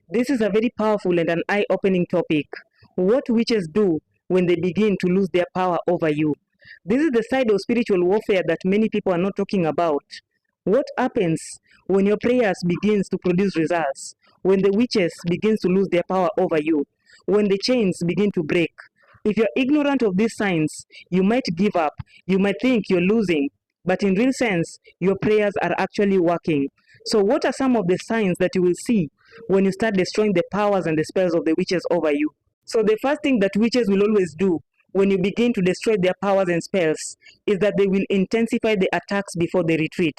This is a very powerful and an eye-opening topic. What witches do when they begin to lose their power over you. This is the side of spiritual warfare that many people are not talking about. What happens when your prayers begins to produce results? When the witches begins to lose their power over you? When the chains begin to break? If you're ignorant of these signs, you might give up. You might think you're losing, but in real sense, your prayers are actually working. So what are some of the signs that you will see when you start destroying the powers and the spells of the witches over you? So the first thing that witches will always do when you begin to destroy their powers and spells is that they will intensify the attacks before they retreat.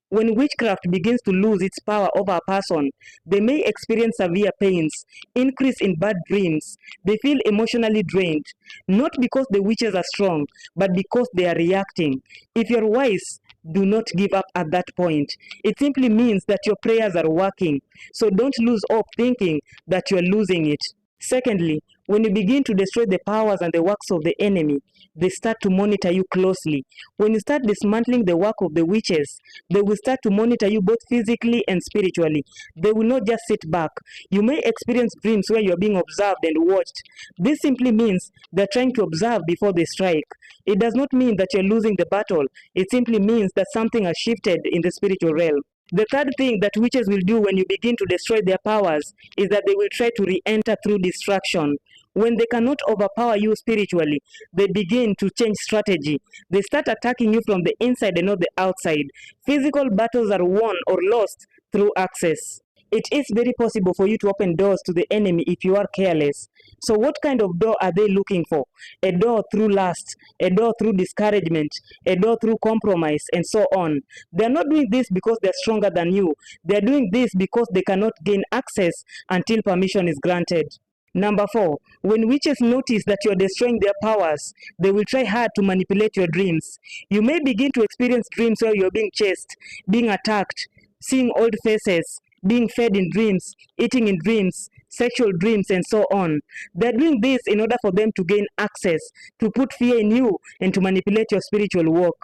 When witchcraft begins to lose its power over a person, they may experience severe pains, increase in bad dreams, they feel emotionally drained, not because the witches are strong, but because they are reacting. If you're wise, do not give up at that point. It simply means that your prayers are working, so don't lose hope thinking that you're losing it. Secondly, when you begin to destroy the powers and the works of the enemy, they start to monitor you closely. When you start dismantling the work of the witches, they will start to monitor you both physically and spiritually. They will not just sit back. You may experience dreams where you are being observed and watched. This simply means they're trying to observe before they strike. It does not mean that you're losing the battle. It simply means that something has shifted in the spiritual realm. The third thing that witches will do when you begin to destroy their powers is that they will try to re-enter through distraction. When they cannot overpower you spiritually, they begin to change strategy. They start attacking you from the inside and not the outside. Physical battles are won or lost through access. It is very possible for you to open doors to the enemy if you are careless. So what kind of door are they looking for? A door through lust, a door through discouragement, a door through compromise, and so on. They are not doing this because they are stronger than you. They are doing this because they cannot gain access until permission is granted. Number 4, when witches notice that you are destroying their powers, they will try hard to manipulate your dreams. You may begin to experience dreams where you are being chased, being attacked, seeing old faces, being fed in dreams, eating in dreams, sexual dreams, and so on. They're doing this in order for them to gain access, to put fear in you, and to manipulate your spiritual walk.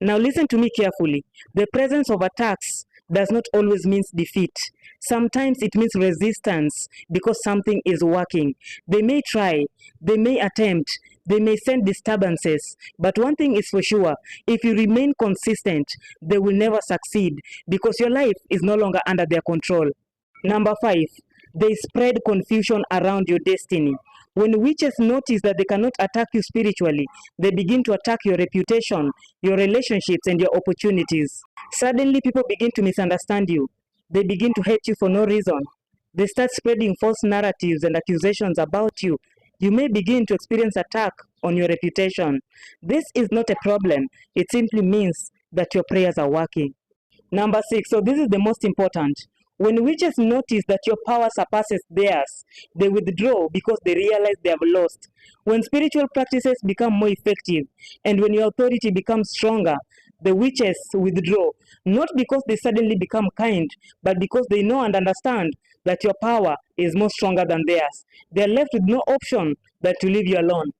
Now listen to me carefully. The presence of attacks does not always mean defeat. Sometimes it means resistance because something is working. They may try, they may attempt, they may send disturbances, but one thing is for sure, if you remain consistent, they will never succeed because your life is no longer under their control. Number 5, they spread confusion around your destiny. When witches notice that they cannot attack you spiritually, they begin to attack your reputation, your relationships, and your opportunities. Suddenly, people begin to misunderstand you. They begin to hate you for no reason. They start spreading false narratives and accusations about you. You may begin to experience attack on your reputation. This is not a problem. It simply means that your prayers are working. Number 6, so this is the most important. When witches notice that your power surpasses theirs, they withdraw because they realize they have lost. When spiritual practices become more effective and when your authority becomes stronger, the witches withdraw, not because they suddenly become kind, but because they know and understand that your power is more stronger than theirs. They are left with no option but to leave you alone.